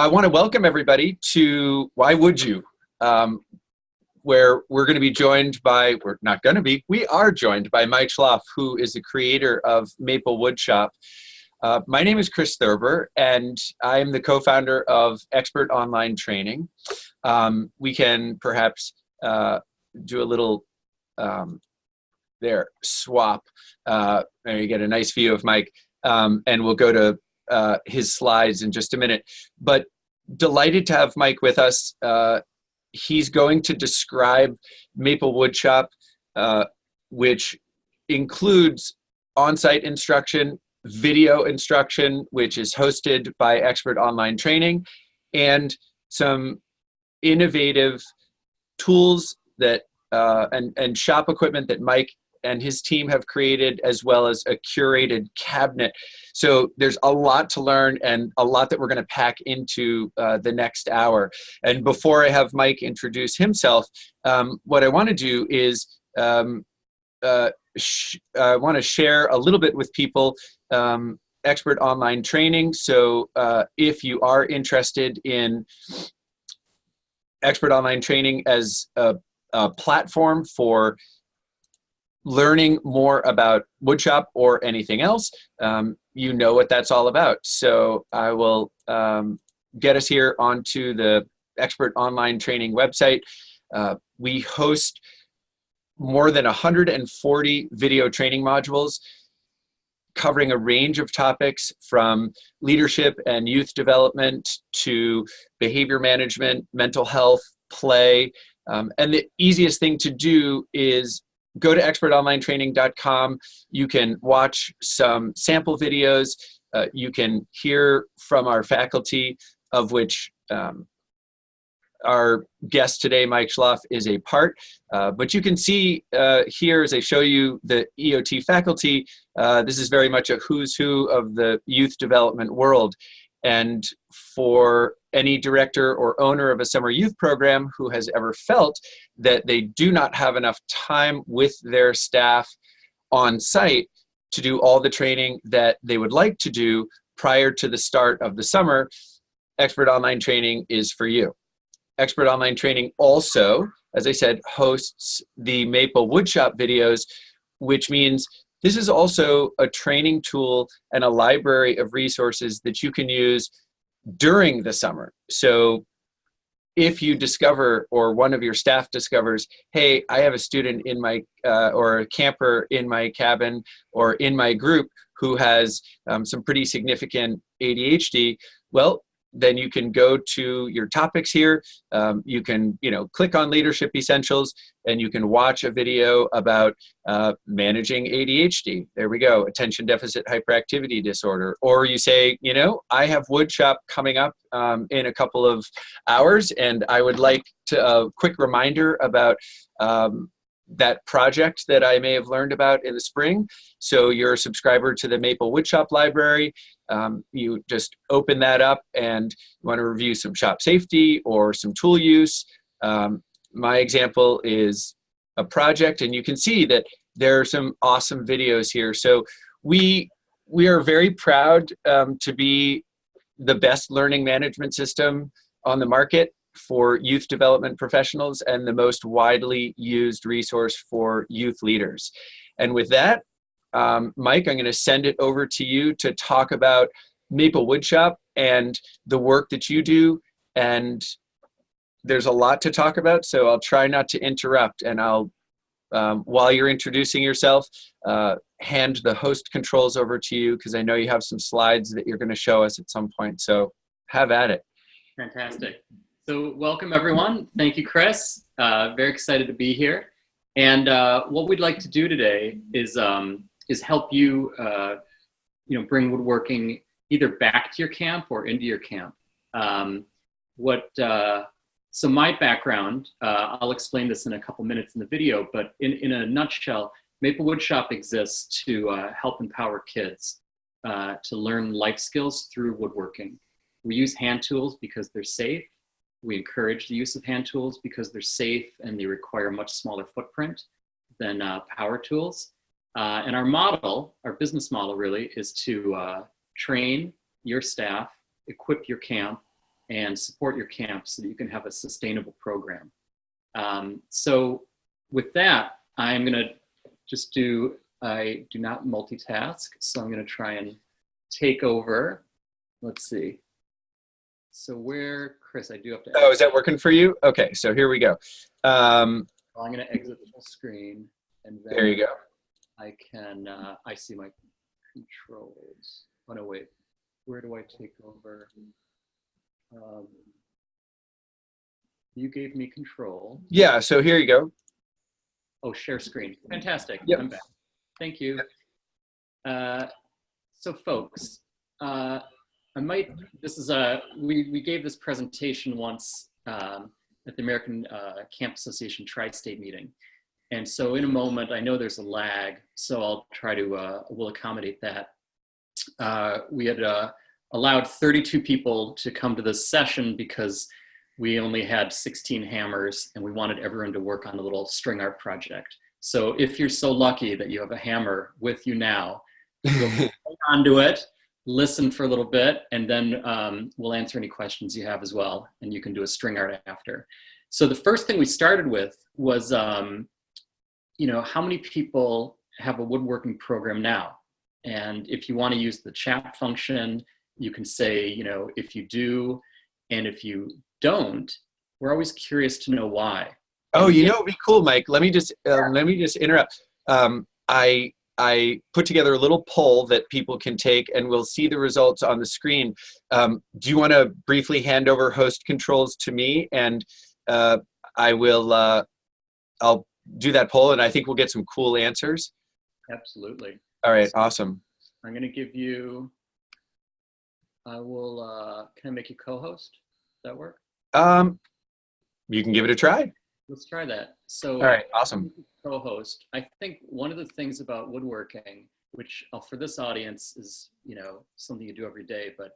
I want to welcome everybody to Why Would You? Where we're going to be joined by, we are joined by Mike Schloff, who is the creator of MapleWoodShop. My name is Chris Thurber, and I am the co-founder of Expert Online Training. We can perhaps do a little swap. There you get a nice view of Mike, and we'll go to his slides in just a minute. But delighted to have Mike with us. He's going to describe MapleWoodShop, which includes on-site instruction, video instruction, which is hosted by Expert Online Training, and some innovative tools that and shop equipment that Mike and his team have created, as well as a curated cabinet. So there's a lot to learn and a lot that we're going to pack into the next hour. And before I have Mike introduce himself, what I want to do is I want to share a little bit with people Expert Online Training. So if you are interested in Expert Online Training as a platform for learning more about woodshop or anything else, you know what that's all about. So I will get us here onto the Expert Online Training website. We host more than 140 video training modules covering a range of topics from leadership and youth development to behavior management, mental health, play. And the easiest thing to do is go to expertonlinetraining.com. You can watch some sample videos. You can hear from our faculty, of which our guest today, Mike Schloff, is a part. But you can see here as I show you the EOT faculty, this is very much a who's who of the youth development world. And for any director or owner of a summer youth program who has ever felt that they do not have enough time with their staff on site to do all the training that they would like to do prior to the start of the summer, Expert Online Training is for you. Expert Online Training also, as I said, hosts the MapleWoodShop videos, which means this is also a training tool and a library of resources that you can use during the summer. So if you discover, or one of your staff discovers, hey, I have a student in my, or a camper in my cabin or in my group who has some pretty significant ADHD, well, then you can go to your topics here. You can, click on Leadership Essentials, and you can watch a video about managing ADHD. There we go, attention deficit hyperactivity disorder. Or you say, I have woodshop coming up in a couple of hours, and I would like to a quick reminder about that project that I may have learned about in the spring. So you're a subscriber to the MapleWoodShop library. You just open that up and you want to review some shop safety or some tool use. My example is a project, and you can see that there are some awesome videos here. So we are very proud to be the best learning management system on the market for youth development professionals and the most widely used resource for youth leaders. And with that, Mike, I'm going to send it over to you to talk about MapleWoodShop and the work that you do. And there's a lot to talk about, so I'll try not to interrupt. And I'll, while you're introducing yourself, hand the host controls over to you, because I know you have some slides that you're going to show us at some point. So have at it. Fantastic. So welcome, everyone. Thank you, Chris. Very excited to be here. And what we'd like to do today is help you, bring woodworking either back to your camp or into your camp. So my background, I'll explain this in a couple minutes in the video, but in a nutshell, MapleWoodShop exists to help empower kids to learn life skills through woodworking. We use hand tools because they're safe. We encourage the use of hand tools because they're safe and they require a much smaller footprint than power tools. And our business model really is to train your staff, equip your camp and support your camp so that you can have a sustainable program. So with that, I'm going to just I do not multitask, so I'm going to try and take over. Let's see. So Chris, I do have to. Oh, is that working for you? Okay, so here we go. I'm going to exit full screen, and then there you go. I can, I see my controls. Oh no, wait, where do I take over? You gave me control. Yeah, so here you go. Oh, share screen. Fantastic. Yep. I'm back. Thank you. So folks, we gave this presentation once at the American Camp Association Tri-State meeting. And so in a moment, I know there's a lag, so I'll try to, we'll accommodate that. We had allowed 32 people to come to this session because we only had 16 hammers and we wanted everyone to work on a little string art project. So if you're so lucky that you have a hammer with you now, hang on to it, listen for a little bit, and then we'll answer any questions you have as well, and you can do a string art after. So the first thing we started with was, you know, how many people have a woodworking program now? And if you want to use the chat function, you can say, you know, if you do, and if you don't, we're always curious to know why. Oh, you know, it'd be cool, Mike. Let me just interrupt. I put together a little poll that people can take, and we'll see the results on the screen. Do you want to briefly hand over host controls to me, and I will. I'll do that poll, and I think we'll get some cool answers. Absolutely. All right, awesome. I'm going to give you. I will. Can I make you co-host? Does that work? You can give it a try. Let's try that. So, all right, awesome. Co-host. I think one of the things about woodworking, which for this audience is, you know, something you do every day, but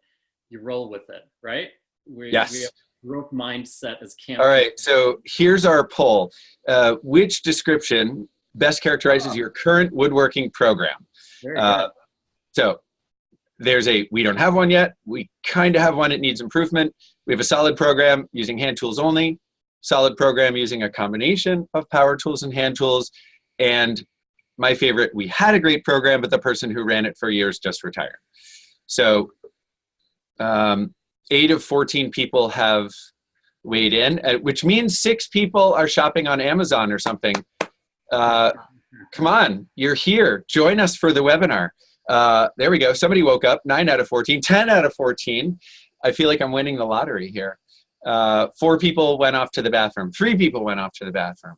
you roll with it, right? Yes. We have growth mindset as camp. All right, so here's our poll. Which description best characterizes your current woodworking program? Very good. So there's we don't have one yet. We kind of have one, it needs improvement. We have a solid program using hand tools only, solid program using a combination of power tools and hand tools, and my favorite, we had a great program, but the person who ran it for years just retired. So 8 of 14 people have weighed in, which means 6 people are shopping on Amazon or something. Come on, you're here. Join us for the webinar. There we go. Somebody woke up. 9 out of 14, 10 out of 14. I feel like I'm winning the lottery here. 4 people went off to the bathroom. 3 people went off to the bathroom.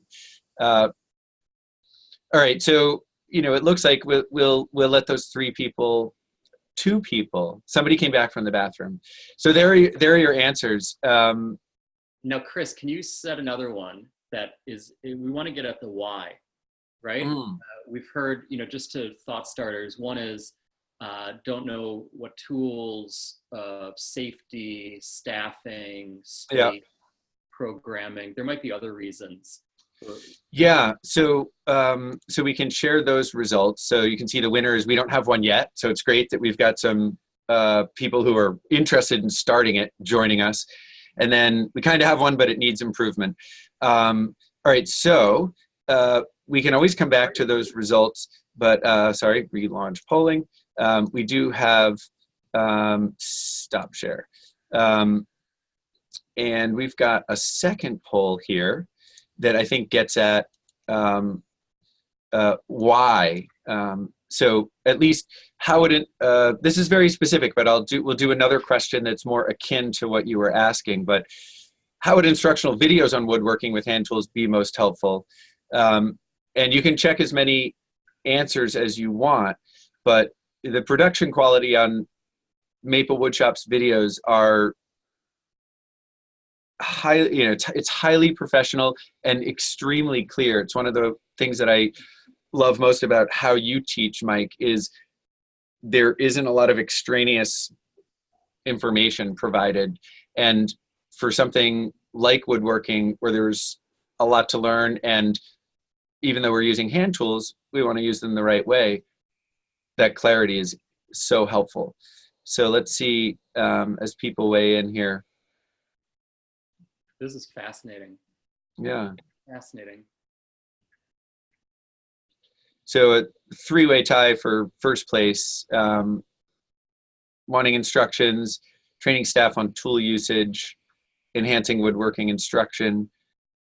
All right, so you know, it looks like we'll let those 3 people. 2 people. Somebody came back from the bathroom. So there are your answers. Now, Chris, can you set another one that is? We want to get at the why, right? We've heard, you know, just to thought starters. One is don't know what tools, safety, staffing, space, programming. There might be other reasons. Yeah, so so we can share those results. So you can see the winners. We don't have one yet, so it's great that we've got some people who are interested in starting it joining us. And then we kind of have one, but it needs improvement. All right, so we can always come back to those results, but sorry, relaunch polling. We do have stop share. And we've got a second poll here that I think gets at why. So at least how would it, this is very specific, but we'll do another question that's more akin to what you were asking, but how would instructional videos on woodworking with hand tools be most helpful? And you can check as many answers as you want, but the production quality on MapleWoodShop's videos are highly, you know, it's highly professional and extremely clear. It's one of the things that I love most about how you teach, Mike, is there isn't a lot of extraneous information provided. And for something like woodworking, where there's a lot to learn, and even though we're using hand tools, we want to use them the right way, that clarity is so helpful. So let's see, as people weigh in here. This is fascinating. Yeah. Fascinating. So a three-way tie for first place, wanting instructions, training staff on tool usage, enhancing woodworking instruction.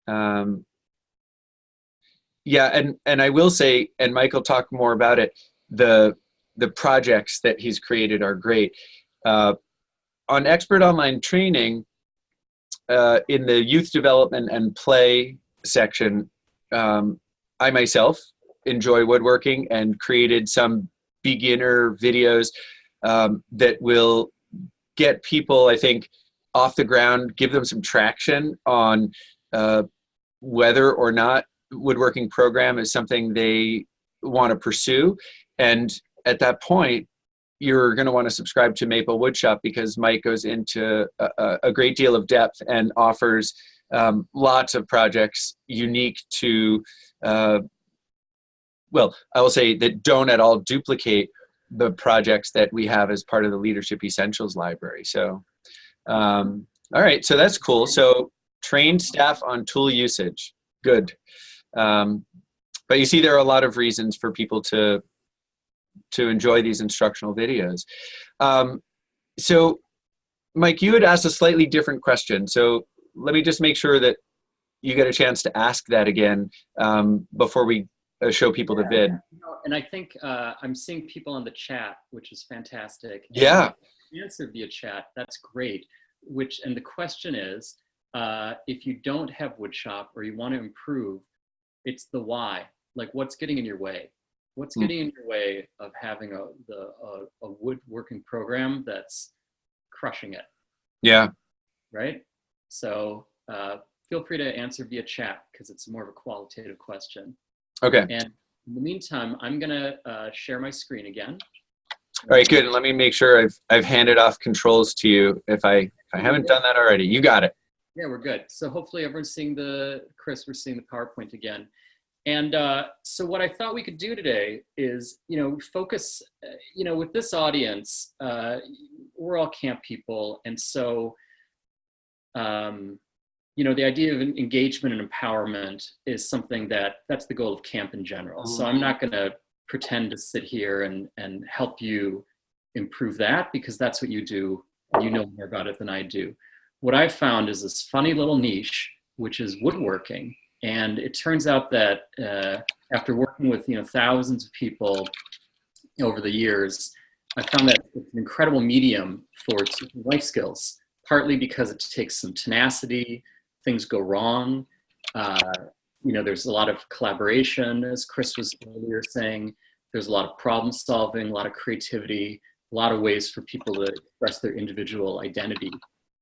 Yeah, and I will say, and Michael talked more about it, the projects that he's created are great. On Expert Online Training, in the youth development and play section, I myself enjoy woodworking and created some beginner videos that will get people, I think, off the ground, give them some traction on whether or not woodworking program is something they want to pursue. And at that point, you're going to want to subscribe to MapleWoodShop, because Mike goes into a great deal of depth and offers lots of projects unique to, well, I will say that don't at all duplicate the projects that we have as part of the Leadership Essentials library. So, all right, so that's cool. So trained staff on tool usage, good. But you see, there are a lot of reasons for people to enjoy these instructional videos. So Mike, you had asked a slightly different question. So let me just make sure that you get a chance to ask that again before we show people the vid. And I think I'm seeing people in the chat, which is fantastic. Yeah. And answer via chat, that's great. And the question is, if you don't have woodshop or you want to improve, it's the why. Like, what's getting in your way? What's getting in your way of having a woodworking program that's crushing it? Yeah. Right? So feel free to answer via chat, because it's more of a qualitative question. Okay. And in the meantime, I'm gonna share my screen again. All right, good. And let me make sure I've handed off controls to you if I haven't done that already. You got it. Yeah, we're good. So hopefully everyone's seeing Chris, we're seeing the PowerPoint again. And so what I thought we could do today is, focus, with this audience, we're all camp people. And so, the idea of engagement and empowerment is something that's the goal of camp in general. So I'm not gonna pretend to sit here and help you improve that, because that's what you do. You know more about it than I do. What I've found is this funny little niche, which is woodworking. And it turns out that after working with thousands of people over the years, I found that it's an incredible medium for teaching life skills, partly because it takes some tenacity. Things go wrong. There's a lot of collaboration, as Chris was earlier saying. There's a lot of problem solving, a lot of creativity, a lot of ways for people to express their individual identity.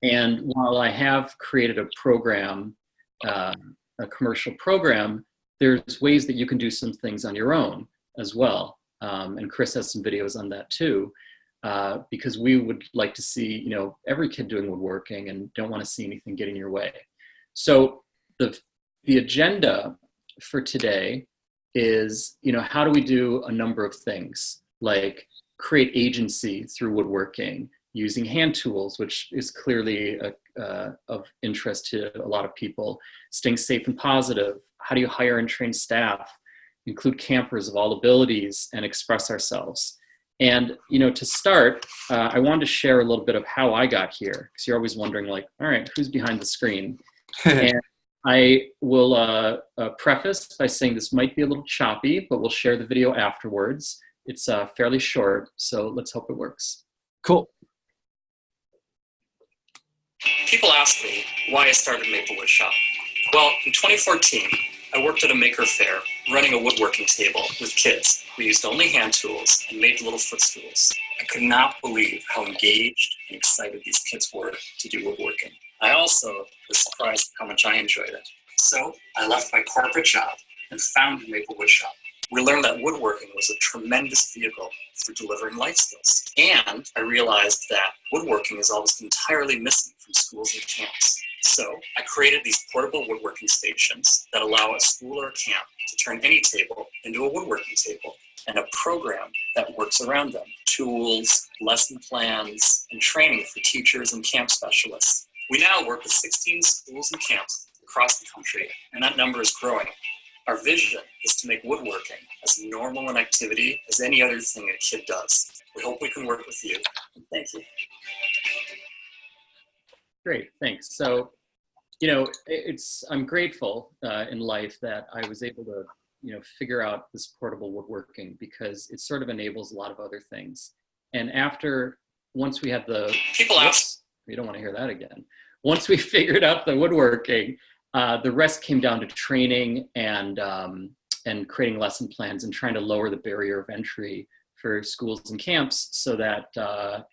And while I have created a program, a commercial program, there's ways that you can do some things on your own as well. And Chris has some videos on that too, because we would like to see, every kid doing woodworking and don't want to see anything get in your way. So the agenda for today is, how do we do a number of things, like create agency through woodworking, using hand tools, which is clearly of interest to a lot of people, staying safe and positive. How do you hire and train staff, include campers of all abilities, and express ourselves? And, to start, I wanted to share a little bit of how I got here, because you're always wondering, like, all right, who's behind the screen? And I will preface by saying this might be a little choppy, but we'll share the video afterwards. It's fairly short, so let's hope it works. Cool. People ask me why I started MapleWoodShop. Well, in 2014, I worked at a maker fair running a woodworking table with kids who used only hand tools and made little footstools. I could not believe how engaged and excited these kids were to do woodworking. I also was surprised how much I enjoyed it. So I left my corporate job and founded MapleWoodShop. We learned that woodworking was a tremendous vehicle for delivering life skills. And I realized that woodworking is almost entirely missing from schools and camps. So I created these portable woodworking stations that allow a school or a camp to turn any table into a woodworking table, and a program that works around them. Tools, lesson plans, and training for teachers and camp specialists. We now work with 16 schools and camps across the country, and that number is growing. Our vision is to make woodworking as normal an activity as any other thing a kid does. We hope we can work with you, and thank you. Great, thanks. So, I'm grateful in life that I was able to, figure out this portable woodworking, because it sort of enables a lot of other things. And once we had People ask. You don't want to hear that again. Once we figured out the woodworking, the rest came down to training and creating lesson plans and trying to lower the barrier of entry for schools and camps so that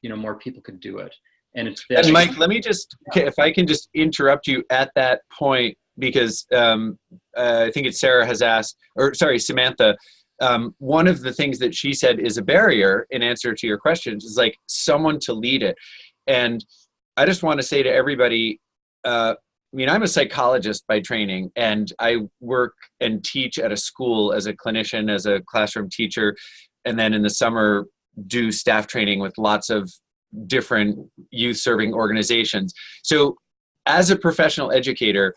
more people could do it. And Mike, let me just, if I can just interrupt you at that point, because I think it's Samantha. One of the things that she said is a barrier in answer to your questions is like someone to lead it. And I just want to say to everybody, I'm a psychologist by training, and I work and teach at a school as a clinician, as a classroom teacher, and then in the summer do staff training with lots of different youth serving organizations. So as a professional educator,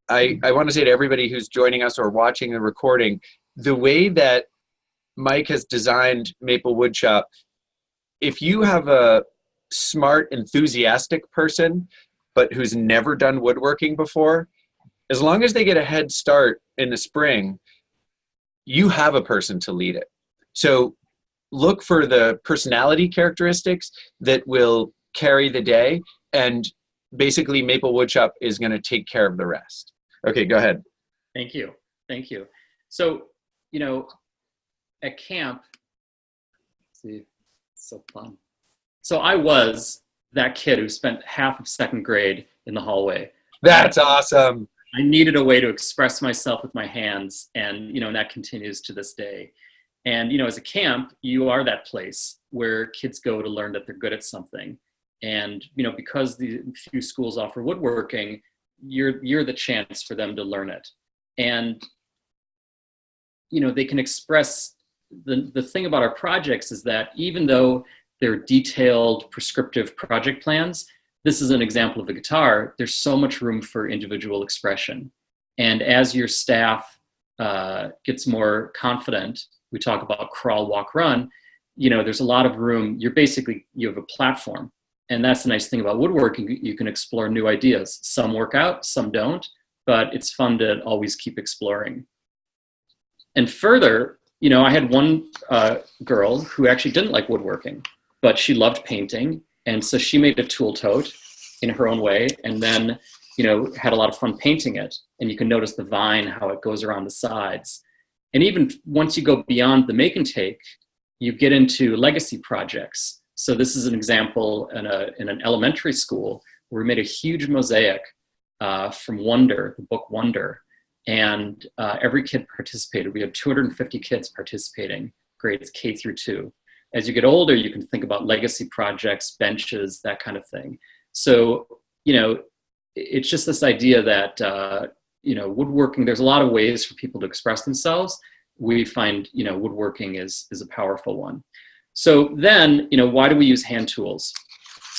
I want to say to everybody who's joining us or watching the recording, the way that Mike has designed MapleWoodShop, if you have a smart, enthusiastic person, but who's never done woodworking before, as long as they get a head start in the spring, you have a person to lead it. So look for the personality characteristics that will carry the day, and basically MapleWoodShop is going to take care of the rest. Okay, go ahead. Thank you. So, at camp, see, so fun. So I was that kid who spent half of second grade in the hallway. That's awesome. I needed a way to express myself with my hands, and that continues to this day. And as a camp, you are that place where kids go to learn that they're good at something. And because the few schools offer woodworking, you're the chance for them to learn it. And they can express the thing about our projects is that even though they're detailed, prescriptive project plans, this is an example of a guitar, there's so much room for individual expression. And as your staff gets more confident, we talk about crawl, walk, run, there's a lot of room. You have a platform. And that's the nice thing about woodworking. You can explore new ideas. Some work out, some don't, but it's fun to always keep exploring. And further, I had one girl who actually didn't like woodworking, but she loved painting. And so she made a tool tote in her own way, and then, had a lot of fun painting it. And you can notice the vine, how it goes around the sides. And even once you go beyond the make and take, you get into legacy projects. So this is an example in an elementary school where we made a huge mosaic from Wonder, the book Wonder. And every kid participated. We had 250 kids participating, grades K through 2. As you get older, you can think about legacy projects, benches, that kind of thing. So, it's just this idea that, woodworking, there's a lot of ways for people to express themselves. We find, woodworking is a powerful one. So then, why do we use hand tools?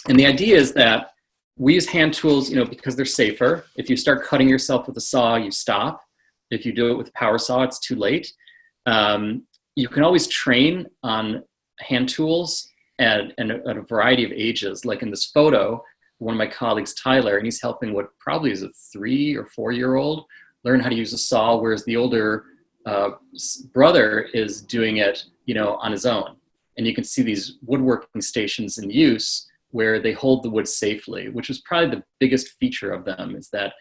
And the idea is that we use hand tools, because they're safer. If you start cutting yourself with a saw, you stop. If you do it with a power saw, it's too late. You can always train on hand tools at a variety of ages. Like in this photo, one of my colleagues, Tyler, and he's helping what probably is a 3 or 4-year-old learn how to use a saw, whereas the older brother is doing it, on his own. And you can see these woodworking stations in use where they hold the wood safely, which is probably the biggest feature of them, is that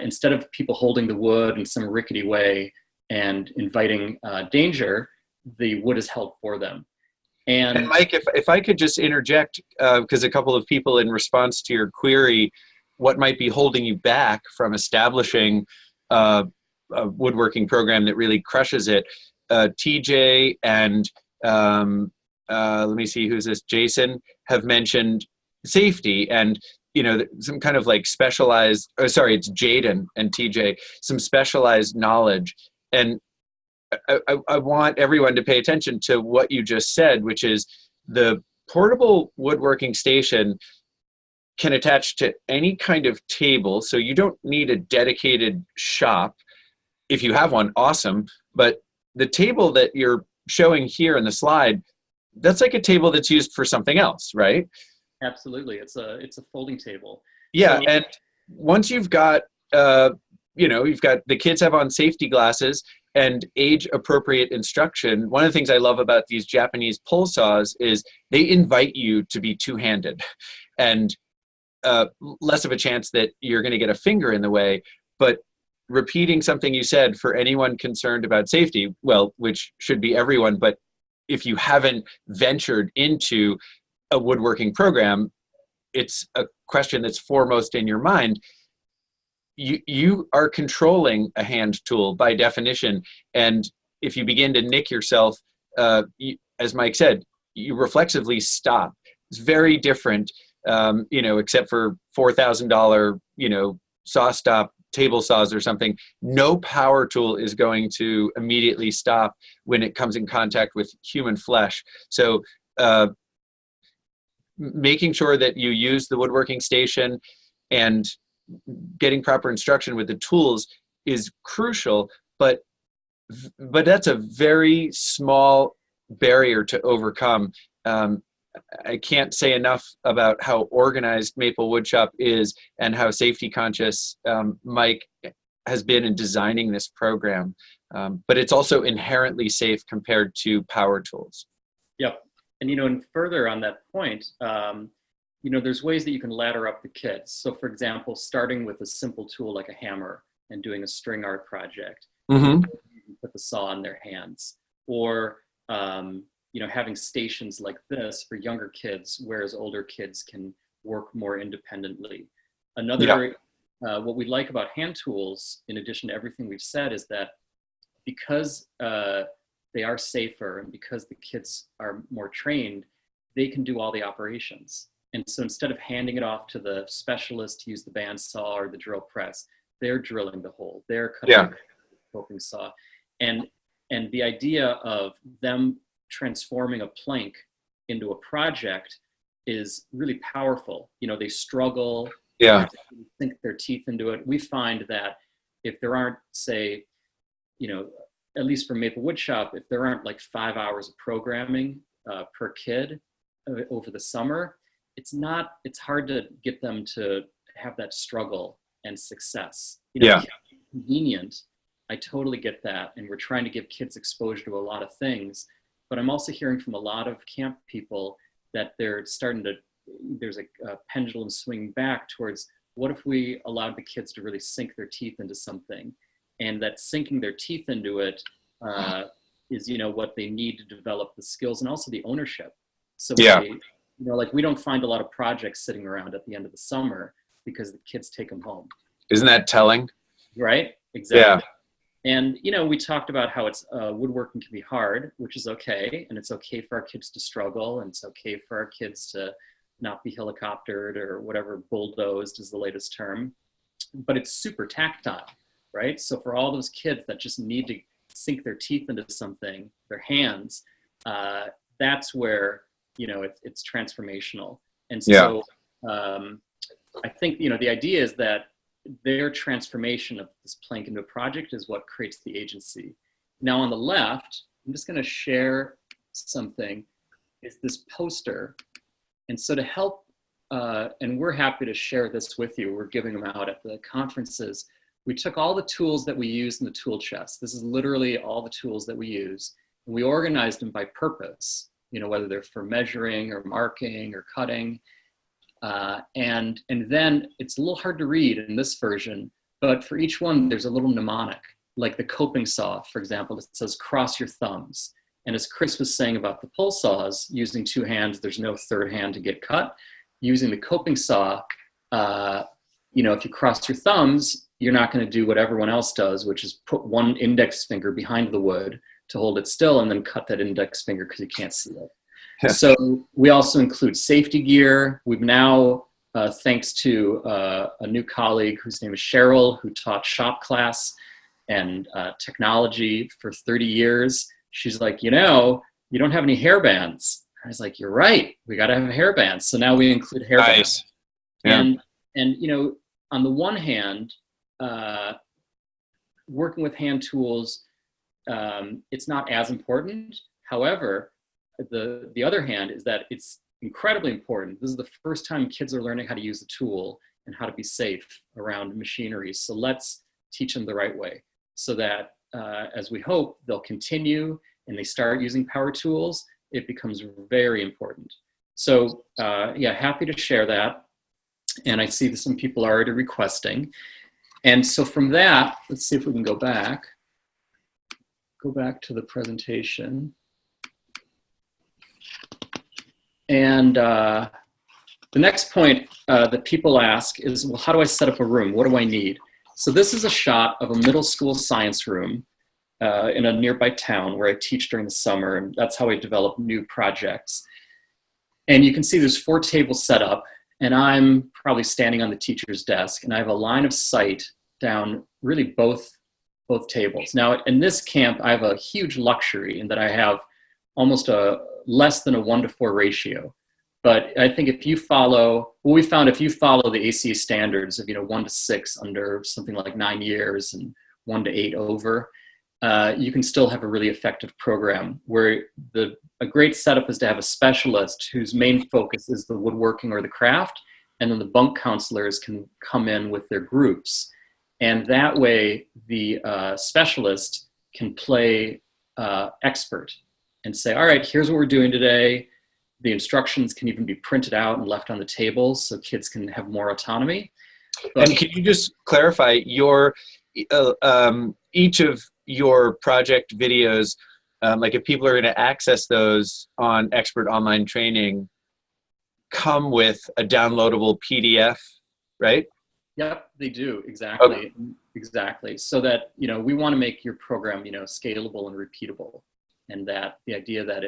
instead of people holding the wood in some rickety way and inviting danger, the wood is held for them. And Mike, if I could just interject, because a couple of people in response to your query, what might be holding you back from establishing a woodworking program that really crushes it, TJ and let me see, who's this? Jason have mentioned safety and, some kind of like specialized, it's Jaden and TJ, some specialized knowledge. And I want everyone to pay attention to what you just said, which is the portable woodworking station can attach to any kind of table. So you don't need a dedicated shop. If you have one, awesome. But the table that you're showing here in the slide, that's like a table that's used for something else, right? Absolutely. It's a folding table. Yeah. So, And once you've got, you've got the kids have on safety glasses and age appropriate instruction. One of the things I love about these Japanese pull saws is they invite you to be two-handed and less of a chance that you're going to get a finger in the way. But repeating something you said, for anyone concerned about safety, well, which should be everyone, but if you haven't ventured into a woodworking program, it's a question that's foremost in your mind. You are controlling a hand tool by definition, and if you begin to nick yourself, as Mike said, you reflexively stop. It's very different, except for $4,000, saw stop table saws or something. No power tool is going to immediately stop when it comes in contact with human flesh. So making sure that you use the woodworking station and getting proper instruction with the tools is crucial, but that's a very small barrier to overcome. I can't say enough about how organized Maple Woodshop is and how safety conscious Mike has been in designing this program. But it's also inherently safe compared to power tools. yep. And, and further on that point, there's ways that you can ladder up the kits. So for example, starting with a simple tool like a hammer and doing a string art project, Mm-hmm. you can put the saw in their hands, or, having stations like this for younger kids, whereas older kids can work more independently. Another, what we like about hand tools, in addition to everything we've said, is that because they are safer and because the kids are more trained, they can do all the operations. And so instead of handing it off to the specialist to use the bandsaw or the drill press, they're drilling the hole, they're cutting the coping saw. And the idea of them transforming a plank into a project is really powerful. They struggle, Yeah. sink their teeth into it. We find that if there aren't, say, at least for Maple Woodshop, if there aren't like 5 hours of programming per kid over the summer, it's hard to get them to have that struggle and success. Convenient. I totally get that. And we're trying to give kids exposure to a lot of things, but I'm also hearing from a lot of camp people that there's a pendulum swinging back towards, what if we allowed the kids to really sink their teeth into something? And that sinking their teeth into it is, what they need to develop the skills and also the ownership. So we don't find a lot of projects sitting around at the end of the summer because the kids take them home. Isn't that telling? Right? Exactly. Yeah. And, we talked about how it's woodworking can be hard, which is okay. And it's okay for our kids to struggle. And it's okay for our kids to not be helicoptered or whatever, bulldozed is the latest term. But it's super tactile, right? So for all those kids that just need to sink their teeth into something, their hands, that's where, it's transformational. And so I think, the idea is that their transformation of this plank into a project is what creates the agency. Now on the left, I'm just going to share something. It's this poster. And so to help, and we're happy to share this with you, we're giving them out at the conferences. We took all the tools that we use in the tool chest. This is literally all the tools that we use. And we organized them by purpose, whether they're for measuring or marking or cutting. And then it's a little hard to read in this version, but for each one, there's a little mnemonic, like the coping saw, for example, it says cross your thumbs. And as Chris was saying about the pull saws, using two hands, there's no third hand to get cut. Using the coping saw, if you cross your thumbs, you're not going to do what everyone else does, which is put one index finger behind the wood to hold it still and then cut that index finger because you can't see it. So we also include safety gear. We've now, thanks to a new colleague whose name is Cheryl, who taught shop class and technology for 30 years. She's like, you don't have any hair bands. I was like, you're right. We got to have hair bands. So now we include hair bands. Yeah. And you know, on the one hand, working with hand tools, it's not as important. However, the other hand is that it's incredibly important. This is the first time kids are learning how to use the tool and how to be safe around machinery. So let's teach them the right way, so that as we hope, they'll continue and they start using power tools. It becomes very important. So yeah, happy to share that. And I see that some people are already requesting. And so from that, let's see if we can go back to the presentation. And the next point that people ask is, well, how do I set up a room? What do I need? So this is a shot of a middle school science room in a nearby town where I teach during the summer, and that's how I develop new projects. And you can see there's 4 tables set up, and I'm probably standing on the teacher's desk, and I have a line of sight down really both tables. Now, in this camp, I have a huge luxury in that I have almost less than a 1-to-4 ratio. But I think if you follow, well, we found if you follow the ACA standards of 1 to 6 under something like 9 years and 1 to 8 over, you can still have a really effective program where a great setup is to have a specialist whose main focus is the woodworking or the craft, and then the bunk counselors can come in with their groups. And that way, the specialist can play expert and say, all right, here's what we're doing today. The instructions can even be printed out and left on the tables so kids can have more autonomy. But, and can you just clarify each of your project videos, like if people are going to access those on Expert Online Training, come with a downloadable PDF, right? Yep, they do, exactly. Okay. Exactly. So that, we want to make your program, scalable and repeatable. And that the idea that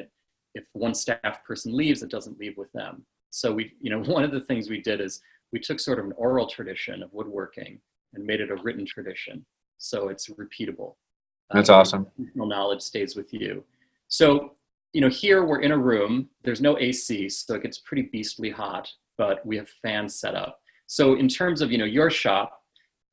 if one staff person leaves, it doesn't leave with them. So we, one of the things we did is we took sort of an oral tradition of woodworking and made it a written tradition. So it's repeatable. That's awesome. Knowledge stays with you. So, here we're in a room, there's no AC, so it gets pretty beastly hot, but we have fans set up. So in terms of, your shop,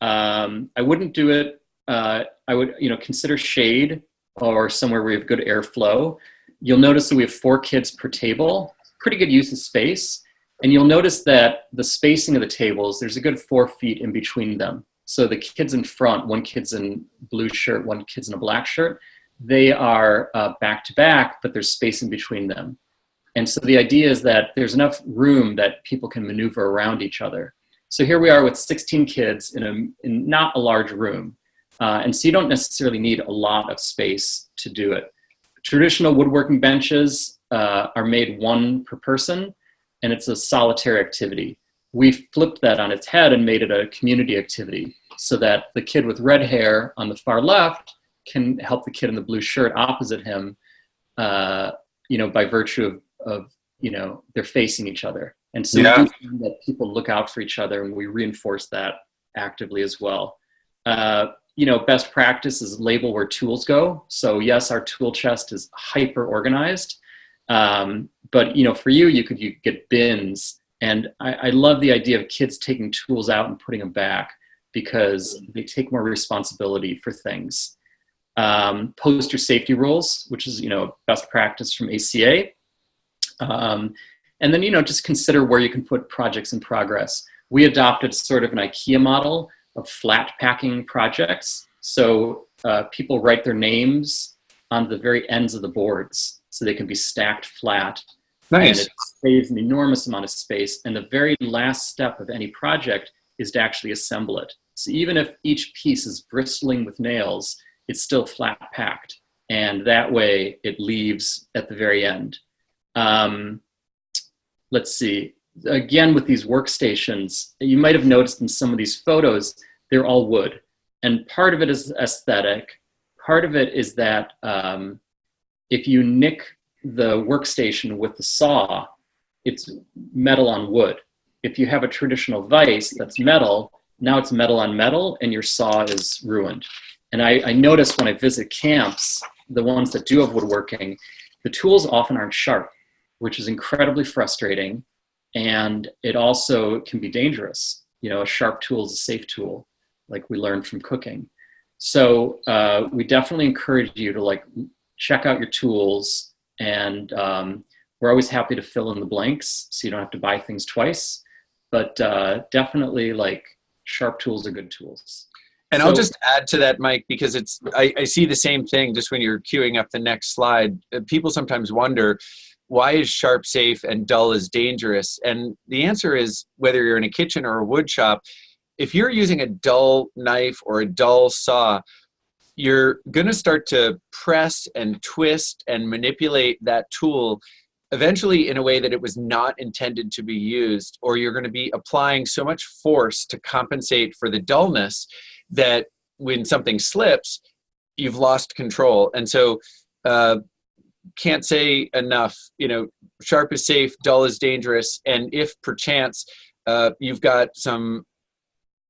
I wouldn't do it, I would, consider shade or somewhere where we have good airflow. You'll notice that we have 4 kids per table, pretty good use of space. And you'll notice that the spacing of the tables, there's a good 4 feet in between them. So the kids in front, one kid's in blue shirt, one kid's in a black shirt, they are back to back, but there's space in between them. And so the idea is that there's enough room that people can maneuver around each other. So here we are with 16 kids in not a large room. And so you don't necessarily need a lot of space to do it. Traditional woodworking benches are made 1 per person, and it's a solitary activity. We flipped that on its head and made it a community activity so that the kid with red hair on the far left can help the kid in the blue shirt opposite him, by virtue of they're facing each other. And so we do find that people look out for each other, and we reinforce that actively as well. Best practice is label where tools go. So yes, our tool chest is hyper organized, but for you could get bins. And I love the idea of kids taking tools out and putting them back because they take more responsibility for things. Poster safety rules, which is, best practice from ACA. And then, just consider where you can put projects in progress. We adopted sort of an IKEA model of flat packing projects. So people write their names on the very ends of the boards so they can be stacked flat. Nice. And it saves an enormous amount of space. And the very last step of any project is to actually assemble it. So even if each piece is bristling with nails, it's still flat packed. And that way it leaves at the very end. Let's see. Again, with these workstations, you might have noticed in some of these photos, they're all wood. And part of it is aesthetic. Part of it is that if you nick the workstation with the saw, it's metal on wood. If you have a traditional vise that's metal, now it's metal on metal and your saw is ruined. And I notice when I visit camps, the ones that do have woodworking, the tools often aren't sharp, which is incredibly frustrating. And it also can be dangerous. You know, a sharp tool is a safe tool, like we learned from cooking. So we definitely encourage you to like check out your tools, and we're always happy to fill in the blanks so you don't have to buy things twice. But definitely, like, sharp tools are good tools. And So, I'll just add to that, Mike, because I see the same thing just when you're queuing up the next slide. People sometimes wonder, why is sharp safe and dull is dangerous? And the answer is, whether you're in a kitchen or a wood shop, if you're using a dull knife or a dull saw, you're going to start to press and twist and manipulate that tool eventually in a way that it was not intended to be used, or you're going to be applying so much force to compensate for the dullness that when something slips, you've lost control. And so can't say enough, you know, sharp is safe, dull is dangerous. And if perchance you've got some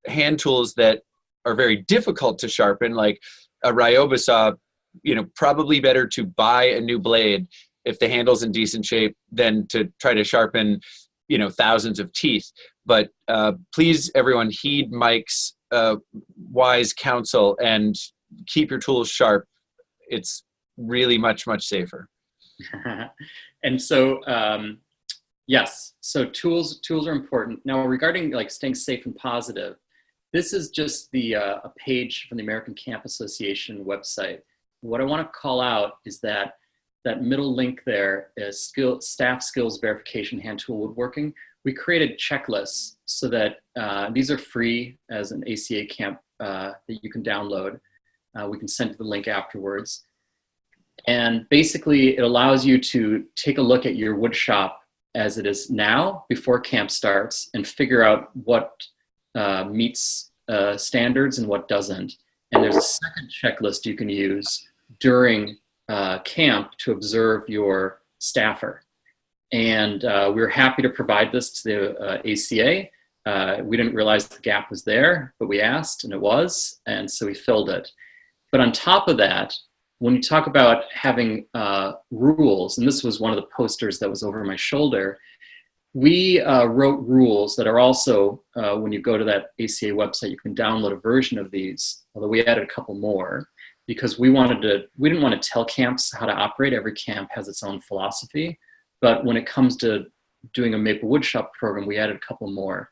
hand tools that are very difficult to sharpen, like a Ryoba saw, you know, probably better to buy a new blade if the handle's in decent shape than to try to sharpen, you know, thousands of teeth. But please, everyone, heed Mike's wise counsel and keep your tools sharp. It's really much, much safer. And so, yes, so tools are important. Now, regarding like staying safe and positive, this is just the a page from the American Camp Association website. What I want to call out is that middle link there is staff skills verification hand tool woodworking. We created checklists so that these are free as an ACA camp that you can download. We can send you the link afterwards. And basically, it allows you to take a look at your wood shop as it is now before camp starts and figure out what meets standards and what doesn't. And there's a second checklist you can use during camp to observe your staffer. And we're happy to provide this to the ACA. We didn't realize the gap was there, but we asked and it was, and so we filled it. But on top of that, when you talk about having rules, and this was one of the posters that was over my shoulder, we wrote rules that are also, when you go to that ACA website, you can download a version of these, although we added a couple more, because we didn't want to tell camps how to operate. Every camp has its own philosophy. But when it comes to doing a MapleWoodShop program, we added a couple more.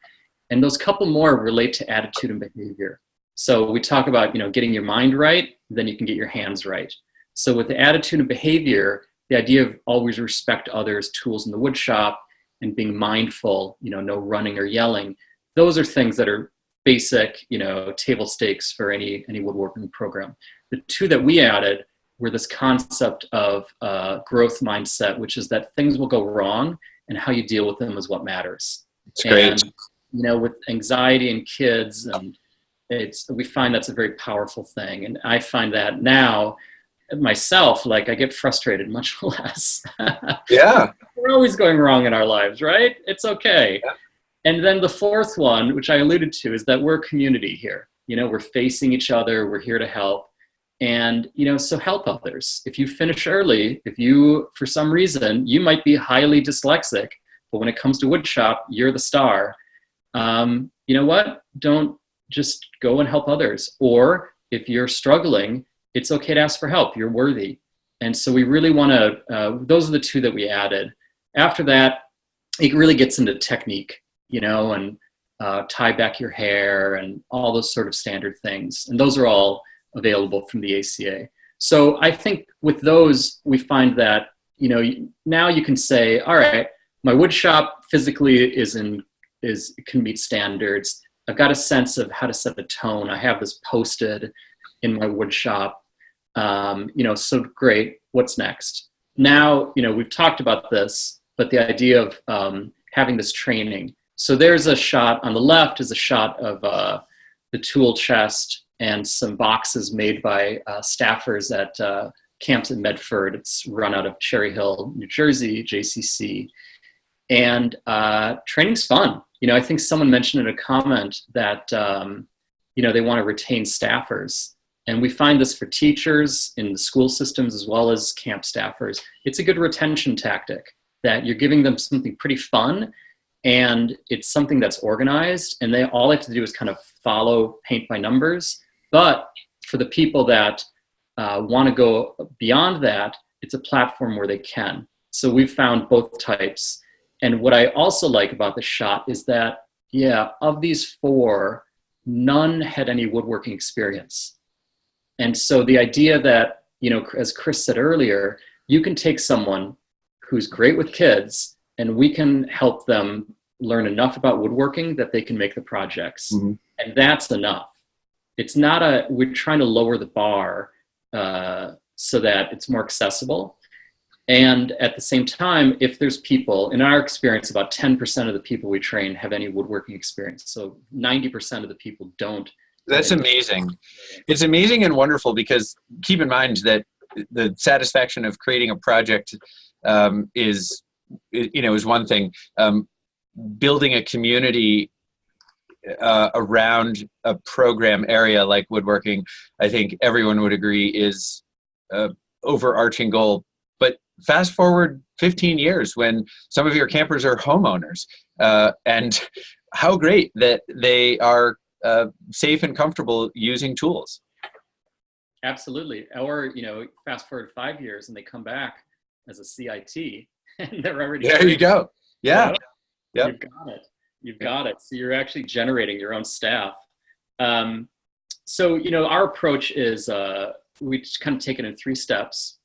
And those couple more relate to attitude and behavior. So we talk about, you know, getting your mind right, then you can get your hands right. So with the attitude and behavior, the idea of always respect others' tools in the wood shop and being mindful, you know, no running or yelling, those are things that are basic, you know, table stakes for any woodworking program. The two that we added were this concept of growth mindset, which is that things will go wrong and how you deal with them is what matters. That's great. And, you know, with anxiety in kids, and we find that's a very powerful thing. And I find that now myself, like, I get frustrated much less. Yeah. We're always going wrong in our lives, right? It's okay. Yeah. And then the fourth one, which I alluded to, is that we're a community here. You know, we're facing each other. We're here to help. And, you know, so help others. If you finish early, if you, for some reason, you might be highly dyslexic, but when it comes to woodshop, you're the star. You know what? Don't just go and help others. Or if you're struggling, it's okay to ask for help. You're worthy. And so we really want to, those are the two that we added. After that, it really gets into technique, you know, and tie back your hair and all those sort of standard things. And those are all available from the ACA. So I think with those, we find that, you know, now you can say, all right, my wood shop physically can meet standards. I've got a sense of how to set the tone. I have this posted in my wood shop. You know, so great. What's next? Now, you know, we've talked about this, but the idea of having this training. So there's a shot on the left is a shot of the tool chest and some boxes made by staffers at camps in Medford. It's run out of Cherry Hill, New Jersey, JCC. And training's fun. You know, I think someone mentioned in a comment that, you know, they want to retain staffers. And we find this for teachers in the school systems as well as camp staffers. It's a good retention tactic that you're giving them something pretty fun. and it's something that's organized, and all they have to do is kind of follow paint by numbers. But for the people that want to go beyond that, it's a platform where they can. So we've found both types. And what I also like about the shop is that, yeah, of these 4, none had any woodworking experience. And so the idea that, as Chris said earlier, you can take someone who's great with kids and we can help them learn enough about woodworking that they can make the projects. Mm-hmm. And that's enough. It's not we're trying to lower the bar so that it's more accessible. And at the same time, if there's people, in our experience, about 10% of the people we train have any woodworking experience. So 90% of the people don't. That's amazing. It's amazing and wonderful, because keep in mind that the satisfaction of creating a project is one thing. Building a community around a program area like woodworking, I think everyone would agree, is an overarching goal. But fast forward 15 years when some of your campers are homeowners, and how great that they are safe and comfortable using tools. Absolutely. Or, fast forward 5 years and they come back as a CIT and they're already There you go. Yeah. Yep. You've got it. You've got it. So you're actually generating your own staff. So, our approach is we just kind of take it in 3 steps.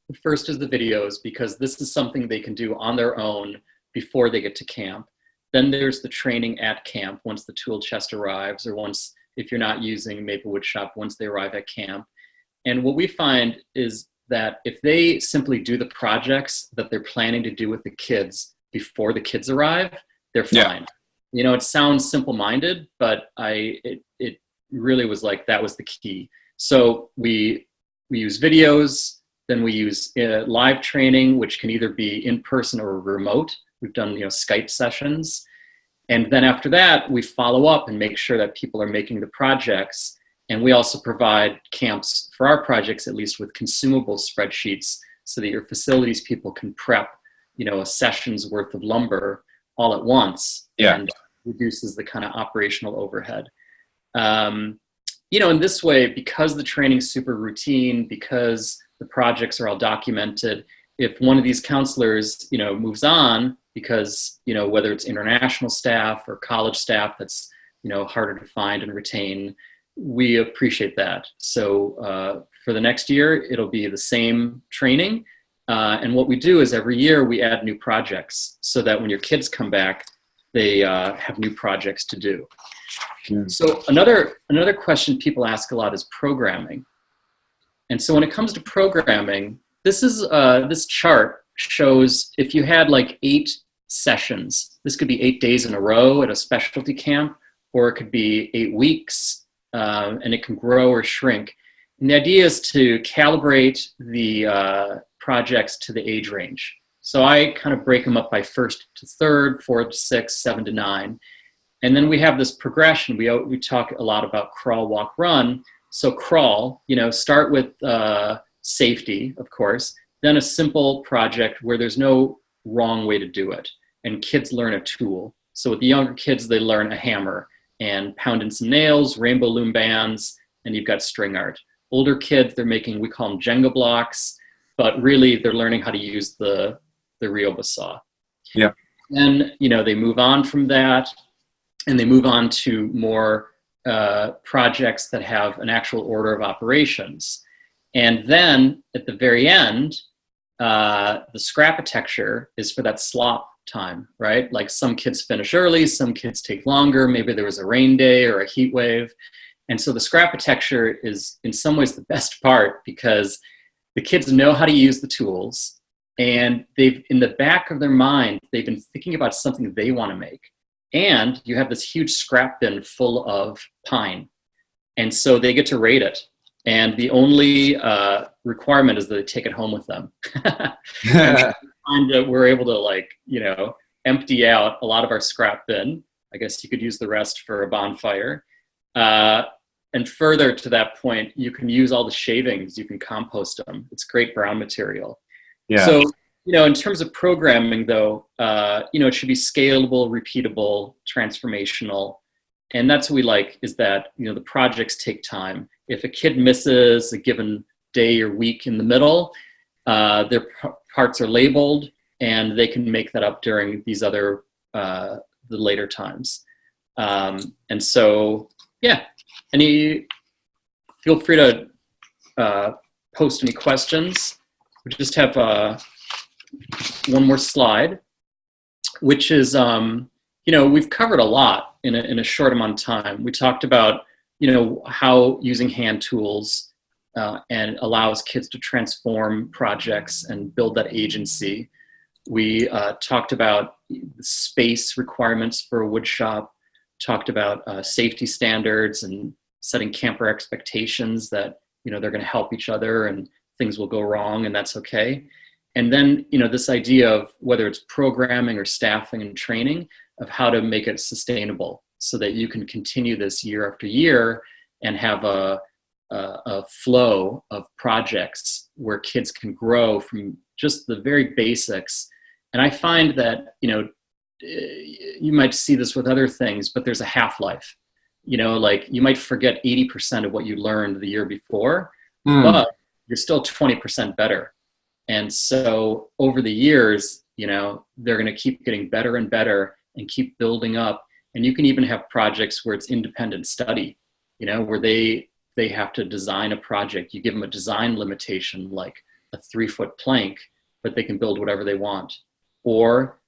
The first is the videos, because this is something they can do on their own before they get to camp. Then there's the training at camp once the tool chest arrives, or once, if you're not using MapleWoodShop, once they arrive at camp. And what we find is that if they simply do the projects that they're planning to do with the kids before the kids arrive, they're fine. Yeah. It sounds simple-minded, but it really was like that was the key. So we use videos, then we use live training, which can either be in person or remote. We've done Skype sessions. And then after that, we follow up and make sure that people are making the projects. And we also provide camps for our projects, at least with consumable spreadsheets, so that your facilities people can prep, a session's worth of lumber all at once. Yeah. And reduces the kind of operational overhead. In this way, because the training's super routine, because the projects are all documented, if one of these counselors, moves on, because, whether it's international staff or college staff that's, harder to find and retain, we appreciate that. So for the next year, it'll be the same training. And what we do is every year we add new projects so that when your kids come back, they have new projects to do. Yeah. So another question people ask a lot is programming. And so when it comes to programming, this chart shows if you had like 8 sessions, this could be 8 days in a row at a specialty camp, or it could be 8 weeks, and it can grow or shrink. And the idea is to calibrate the projects to the age range. So I kind of break them up by 1st to 3rd, 4th to 6th, 7 to 9. And then we have this progression. We talk a lot about crawl, walk, run. So crawl, start with safety, of course, then a simple project where there's no wrong way to do it. And kids learn a tool. So with the younger kids, they learn a hammer and pound in some nails, rainbow loom bands, and you've got string art. Older kids, they're making, we call them Jenga blocks, but really they're learning how to use the Ryoba saw. Yeah. And, they move on from that, and they move on to more projects that have an actual order of operations. And then at the very end, the scrapitecture is for that slop time, right? Like some kids finish early, some kids take longer, maybe there was a rain day or a heat wave. And so the scrapitecture is in some ways the best part, because the kids know how to use the tools, and they've, in the back of their mind, they've been thinking about something they want to make. And you have this huge scrap bin full of pine. And so they get to rate it. And the only requirement is that they take it home with them. And we're able to empty out a lot of our scrap bin. I guess you could use the rest for a bonfire. And further to that point, you can use all the shavings, you can compost them. It's great brown material. Yeah. So In terms of programming, though, it should be scalable, repeatable, transformational. And that's what we like, is that, the projects take time. If a kid misses a given day or week in the middle, their parts are labeled, and they can make that up during these other, the later times. And so, yeah, feel free to post any questions. We just have one more slide, which is, we've covered a lot in a short amount of time. We talked about, how using hand tools and allows kids to transform projects and build that agency. We talked about the space requirements for a wood shop, talked about safety standards and setting camper expectations that, they're going to help each other and things will go wrong, and that's okay. And then, this idea of whether it's programming or staffing and training of how to make it sustainable so that you can continue this year after year and have a flow of projects where kids can grow from just the very basics. And I find that, you might see this with other things, but there's a half-life. Like you might forget 80% of what you learned the year before, but you're still 20% better. And so over the years, they're going to keep getting better and better and keep building up. And you can even have projects where it's independent study, where they have to design a project. You give them a design limitation, like a 3-foot plank, but they can build whatever they want. Or,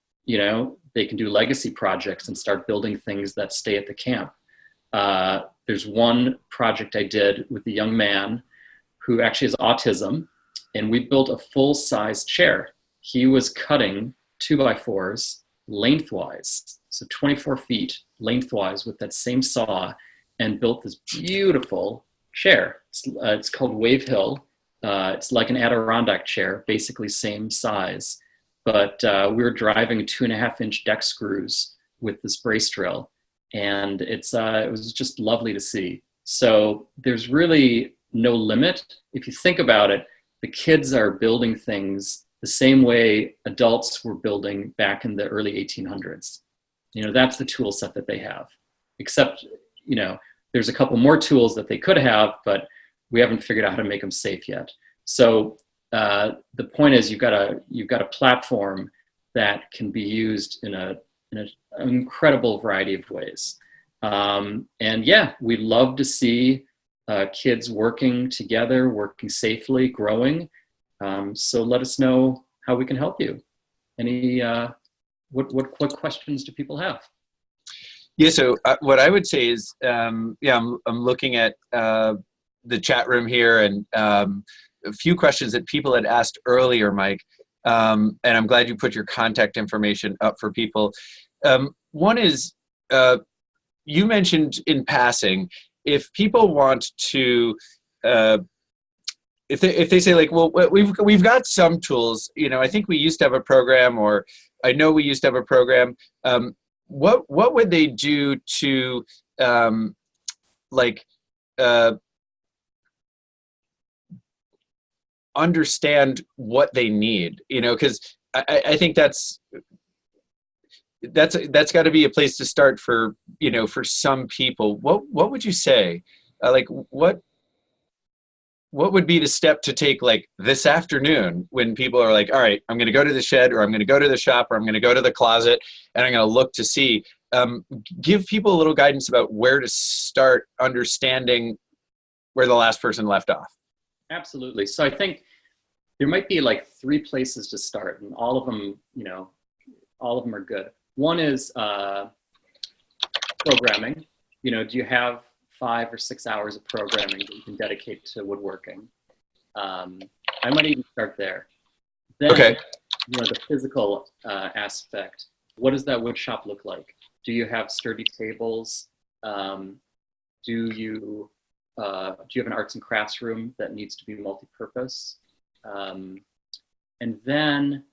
they can do legacy projects and start building things that stay at the camp. There's one project I did with a young man who actually has autism, and we built a full-size chair. He was cutting 2x4s lengthwise, so 24 feet lengthwise with that same saw, and built this beautiful chair. It's called Wave Hill. It's like an Adirondack chair, basically same size. But we were driving 2.5-inch deck screws with this brace drill, and it was just lovely to see. So there's really no limit. If you think about it, the kids are building things the same way adults were building back in the early 1800s. That's the tool set that they have. Except, there's a couple more tools that they could have, but we haven't figured out how to make them safe yet. So the point is, you've got a platform that can be used in an incredible variety of ways. And yeah, we love to see kids working together, working safely, growing. So let us know how we can help you. What questions do people have? Yeah, so what I would say is, I'm looking at the chat room here, and a few questions that people had asked earlier, Mike, and I'm glad you put your contact information up for people. One is, you mentioned in passing, if people want to, if they say like, well, we've got some tools, I think we used to have a program, or I know we used to have a program. What would they do to understand what they need? Because I think that's got to be a place to start for for some people. What would you say? What would be the step to take, like this afternoon, when people are like, all right, I'm going to go to the shed, or I'm going to go to the shop, or I'm going to go to the closet, and I'm going to look to see, give people a little guidance about where to start understanding where the last person left off. Absolutely. So I think there might be like 3 places to start, and all of them, all of them are good. One is programming. Do you have 5 or 6 hours of programming that you can dedicate to woodworking? I might even start there. Then, okay. The physical aspect. What does that wood shop look like? Do you have sturdy tables? Do you have an arts and crafts room that needs to be multi-purpose? And then,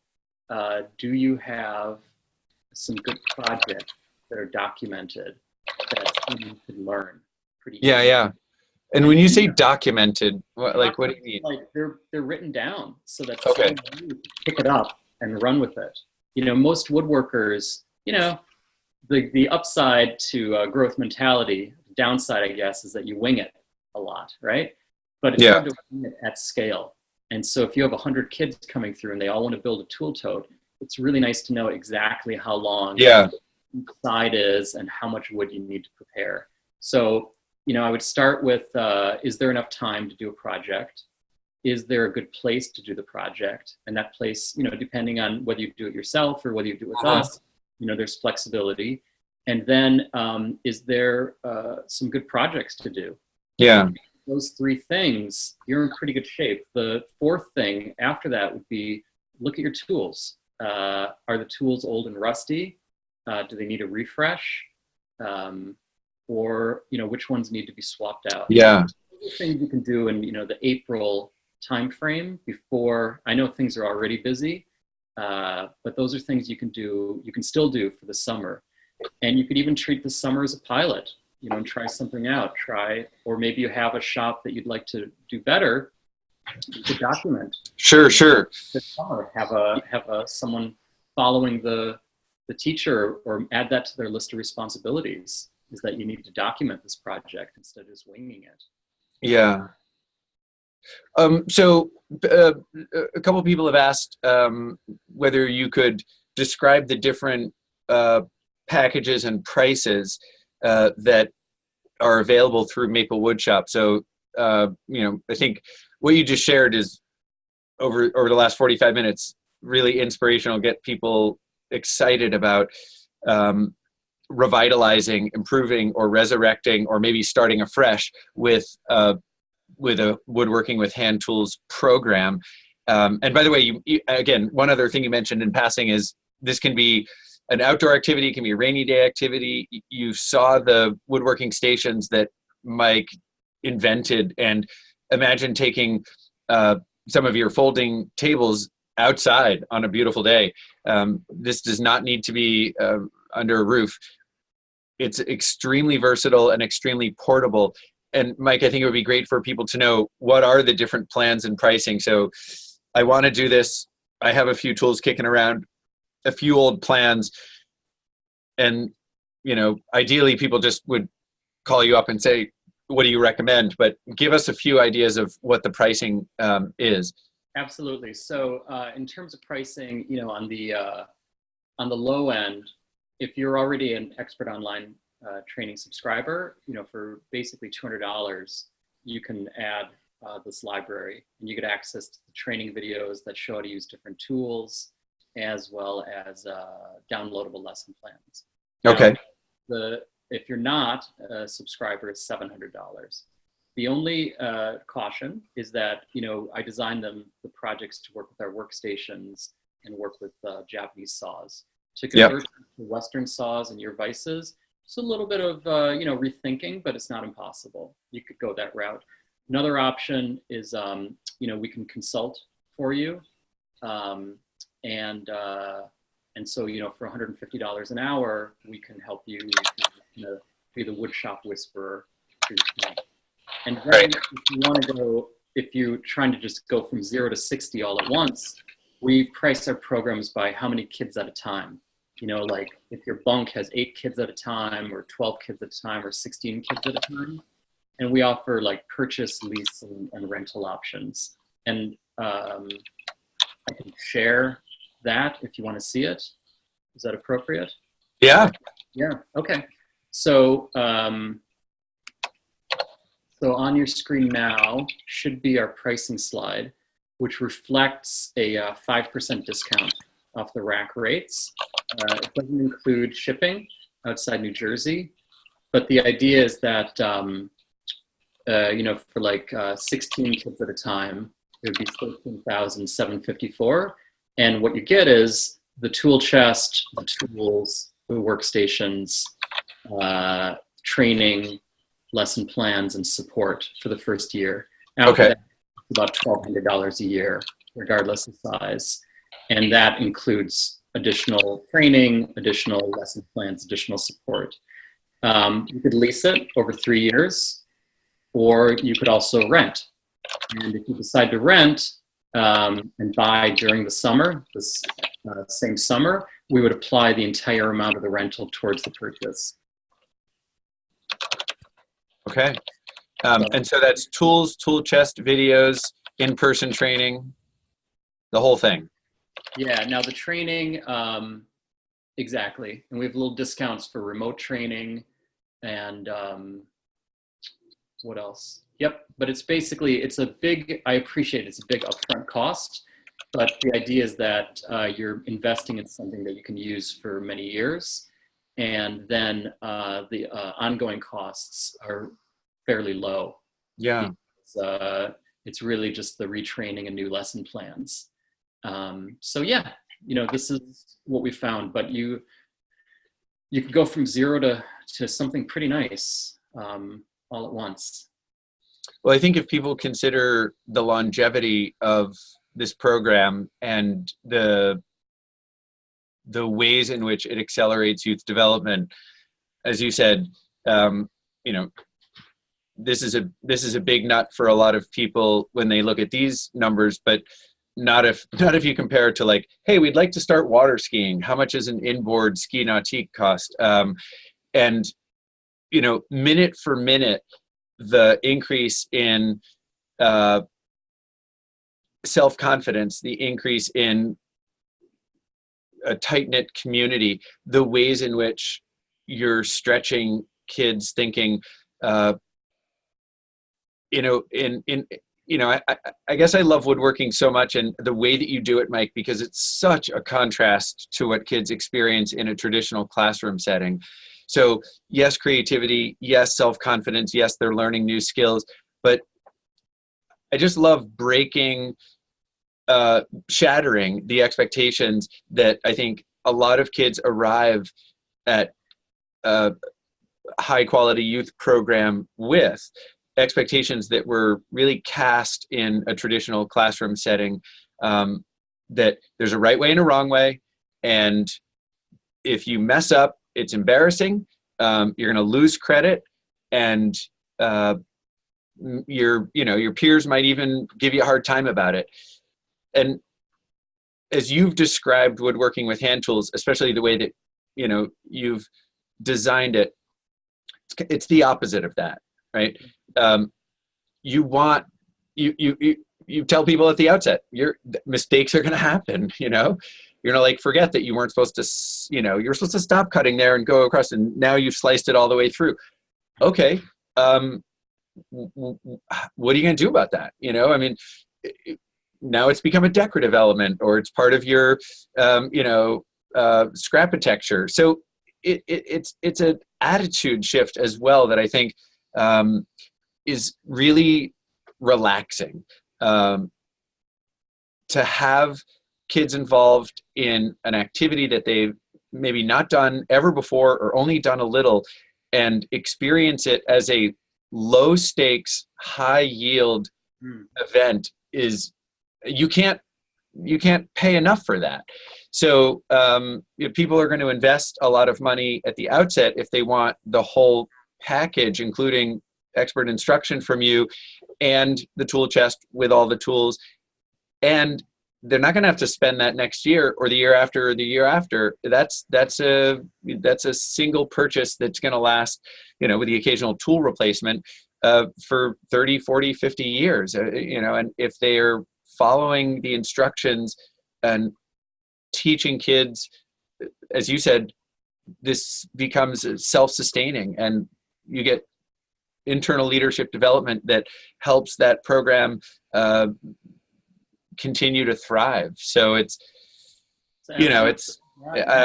do you have some good projects that are documented that someone can learn pretty easily? Yeah. And when you say documented, what do you mean? Like they're written down so that Okay. someone can pick it up and run with it. You know, most woodworkers, you know, the upside to growth mentality, downside, I guess, is that you wing it a lot, right? But it's hard to wing it at scale. And so if you have 100 kids coming through and they all want to build a tool tote, it's really nice to know exactly how long each side is and how much wood you need to prepare. So, you know, I would start with, is there enough time to do a project? Is there a good place to do the project? And that place, you know, depending on whether you do it yourself or whether you do it with us, you know, there's flexibility. And then is there some good projects to do? Yeah. Those three things, you're in pretty good shape. The fourth thing after that would be look at your tools. Are the tools old and rusty? Do they need a refresh? Or, you know, which ones need to be swapped out? Yeah. Those are things you can do in, you know, the April timeframe before. I know things are already busy, but those are things you can do, you can still do for the summer. And you could even treat the summer as a pilot, you know, and try something out. Or maybe you have a shop that you'd like to do better. You could document. Sure. This summer, have someone following the teacher, or add that to their list of responsibilities, is that you need to document this project instead of just winging it. Yeah. So a couple people have asked whether you could describe the different packages and prices that are available through MapleWoodShop. So, you know, I think what you just shared is over the last 45 minutes, really inspirational, get people excited about revitalizing, improving, or resurrecting, or maybe starting afresh with a woodworking with hand tools program. And by the way, you, again, one other thing you mentioned in passing is this can be an outdoor activity, it can be a rainy day activity. You saw the woodworking stations that Mike invented, and imagine taking some of your folding tables outside on a beautiful day. This does not need to be under a roof. It's extremely versatile and extremely portable. And Mike, I think it would be great for people to know what are the different plans and pricing. So I want to do this. I have a few tools kicking around, a few old plans, and, you know, ideally people just would call you up and say, what do you recommend? But give us a few ideas of what the pricing is. Absolutely. So in terms of pricing, you know, on the low end, if you're already an expert online training subscriber, you know, for basically $200, you can add this library, and you get access to the training videos that show how to use different tools, as well as downloadable lesson plans. Okay. Now, if you're not a subscriber, it's $700. The only caution is that, you know, I designed the projects to work with our workstations and work with Japanese saws. To convert to Western saws and your vices, it's a little bit of, you know, rethinking, but it's not impossible. You could go that route. Another option is, you know, we can consult for you. And so, you know, for $150 an hour, we can help you, you know, be the woodshop whisperer. And then if you want to go, if you're trying to just go from 0 to 60 all at once, we price our programs by how many kids at a time. You know, like if your bunk has 8 kids at a time, or 12 kids at a time, or 16 kids at a time. And we offer like purchase, lease, and rental options. And I can share that if you want to see it. Is that appropriate? Yeah. Yeah. Okay. So, so on your screen now should be our pricing slide, which reflects a 5% discount off the rack rates. It doesn't include shipping outside New Jersey, but the idea is that you know, for like 16 kids at a time, it would be $13,754. And what you get is the tool chest, the tools, the workstations, training, lesson plans, and support for the first year. After that, it's about $1,200 a year, regardless of size. And that includes additional training, additional lesson plans, additional support. You could lease it over 3 years, or you could also rent. And if you decide to rent and buy during the summer, this same summer, we would apply the entire amount of the rental towards the purchase. Okay. And so that's tools, tool chest, videos, in-person training, the whole thing. Yeah, now the training, exactly. And we have little discounts for remote training and what else? Yep, but it's basically, it's a big, I appreciate it's a big upfront cost, but the idea is that you're investing in something that you can use for many years. And then the ongoing costs are fairly low. Yeah. Because, it's really just the retraining and new lesson plans. So yeah, you know, this is what we found, but you can go from zero to something pretty nice all at once. Well, I think if people consider the longevity of this program and the ways in which it accelerates youth development, as you said, you know, this is a big nut for a lot of people when they look at these numbers, but not if you compare it to like, hey, we'd like to start water skiing. How much does an inboard ski nautique cost? And you know, minute for minute, the increase in self-confidence, the increase in a tight-knit community, the ways in which you're stretching kids' thinking, you know, you know, I guess I love woodworking so much, and the way that you do it, Mike, because it's such a contrast to what kids experience in a traditional classroom setting. So yes, creativity, yes, self-confidence, yes, they're learning new skills, but I just love breaking, shattering the expectations that I think a lot of kids arrive at a high quality youth program with, expectations that were really cast in a traditional classroom setting, that there's a right way and a wrong way, and if you mess up, it's embarrassing. You're going to lose credit, and your peers might even give you a hard time about it. And as you've described woodworking with hand tools, especially the way that you've designed it, it's the opposite of that, right? You tell people at the outset, your mistakes are going to happen. You're gonna like forget that you weren't supposed to, you're supposed to stop cutting there and go across, and now you've sliced it all the way through. Okay, what are you gonna do about that? I mean, now it's become a decorative element, or it's part of your, scrapitecture. So it's an attitude shift as well that I think is really relaxing. To have kids involved in an activity that they've maybe not done ever before, or only done a little, and experience it as a low stakes, high yield event is, you can't pay enough for that. So people are going to invest a lot of money at the outset if they want the whole package, including expert instruction from you and the tool chest with all the tools. And they're not going to have to spend that next year or the year after or the year after. That's a single purchase that's going to last, with the occasional tool replacement, for 30, 40, 50 years, and if they're following the instructions and teaching kids, as you said, this becomes self-sustaining, and you get internal leadership development that helps that program continue to thrive. So it's I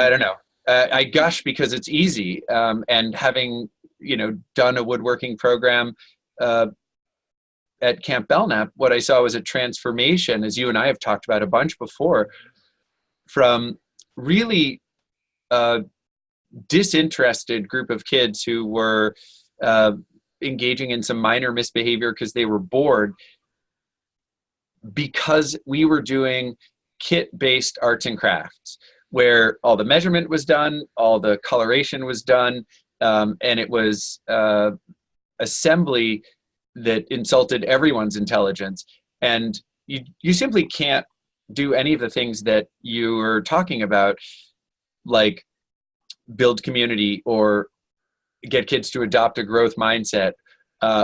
don't know. I gush because it's easy, and having done a woodworking program at Camp Belknap, what I saw was a transformation, as you and I have talked about a bunch before, from really disinterested group of kids who were engaging in some minor misbehavior because they were bored, because we were doing kit-based arts and crafts, where all the measurement was done, all the coloration was done, and it was assembly that insulted everyone's intelligence. And you simply can't do any of the things that you were talking about, like build community or get kids to adopt a growth mindset,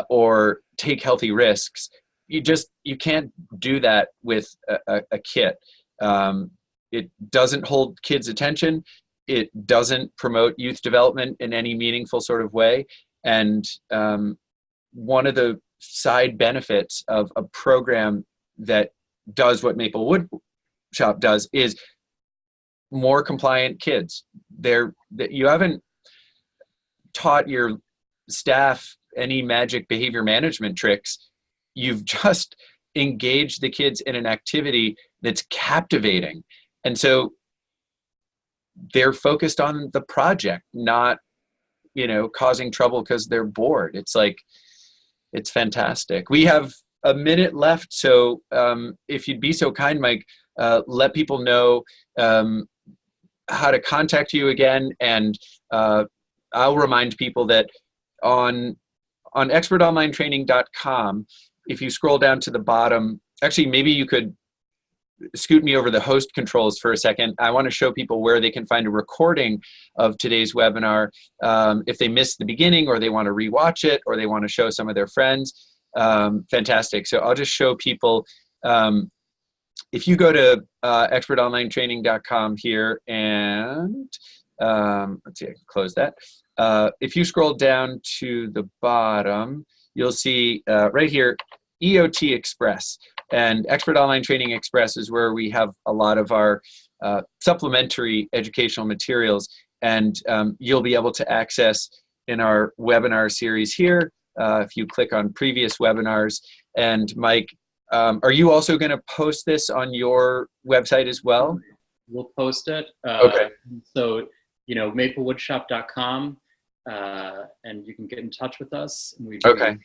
or take healthy risks. You can't do that with a kit. It doesn't hold kids' attention. It doesn't promote youth development in any meaningful sort of way. And one of the side benefits of a program that does what MapleWoodShop does is more compliant kids. You haven't taught your staff any magic behavior management tricks. You've just engaged the kids in an activity that's captivating. And so they're focused on the project, not, causing trouble because they're bored. It's fantastic. We have a minute left. So if you'd be so kind, Mike, let people know how to contact you again. And I'll remind people that on expertonlinetraining.com, if you scroll down to the bottom, actually, maybe you could scoot me over the host controls for a second. I want to show people where they can find a recording of today's webinar if they missed the beginning, or they want to rewatch it, or they want to show some of their friends. Fantastic. So I'll just show people, if you go to expertonlinetraining.com here, and let's see, I can close that. If you scroll down to the bottom, you'll see right here, EOT Express. And Expert Online Training Express is where we have a lot of our supplementary educational materials. And you'll be able to access in our webinar series here, if you click on previous webinars. And Mike, are you also going to post this on your website as well? We'll post it. Okay. So, MapleWoodShop.com, and you can get in touch with us. And we'd be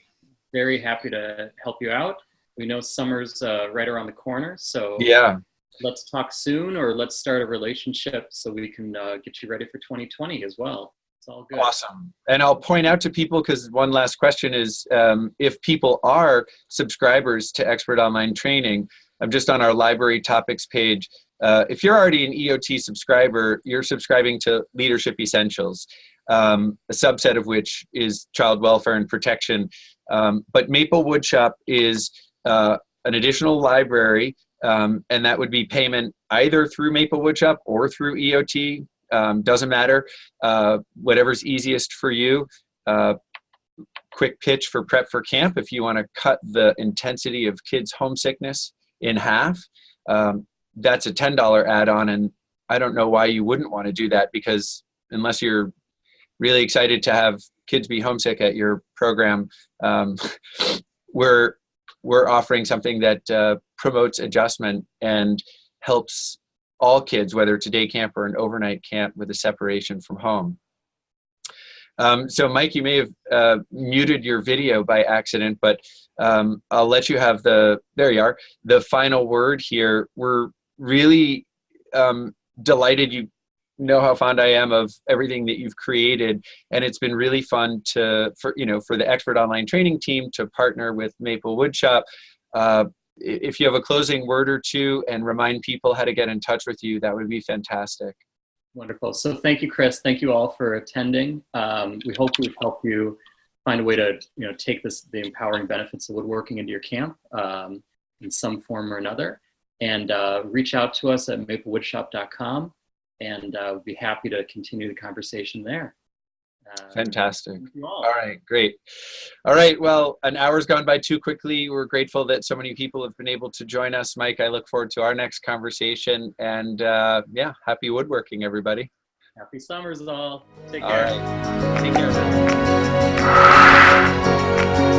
very happy to help you out. We know summer's right around the corner, so yeah, let's talk soon, or let's start a relationship so we can get you ready for 2020 as well. It's all good. Awesome. And I'll point out to people, because one last question is, if people are subscribers to Expert Online Training, I'm just on our library topics page. If you're already an EOT subscriber, you're subscribing to Leadership Essentials, a subset of which is child welfare and protection. But MapleWoodShop is an additional library, and that would be payment either through MapleWoodShop or through EOT. Doesn't matter, whatever's easiest for you. Quick pitch for Prep for Camp: if you want to cut the intensity of kids' homesickness in half, that's a $10 add-on, and I don't know why you wouldn't want to do that, because unless you're really excited to have kids be homesick at your program, we're offering something that promotes adjustment and helps all kids, whether it's a day camp or an overnight camp, with a separation from home. So Mike, you may have muted your video by accident, but I'll let you have there you are, the final word here. We're really delighted. You know how fond I am of everything that you've created, and it's been really fun for the Expert Online Training team to partner with MapleWoodShop. If you have a closing word or two and remind people how to get in touch with you, that would be fantastic. Wonderful. So thank you, Chris. Thank you all for attending. We hope we've helped you find a way to take the empowering benefits of woodworking into your camp in some form or another. And reach out to us at MapleWoodShop.com, and we'll be happy to continue the conversation there. Fantastic. Thank you all. All right, great. All right, well, an hour's gone by too quickly. We're grateful that so many people have been able to join us. Mike, I look forward to our next conversation. And yeah, happy woodworking, everybody. Happy summers all. Take care. All right. Take care.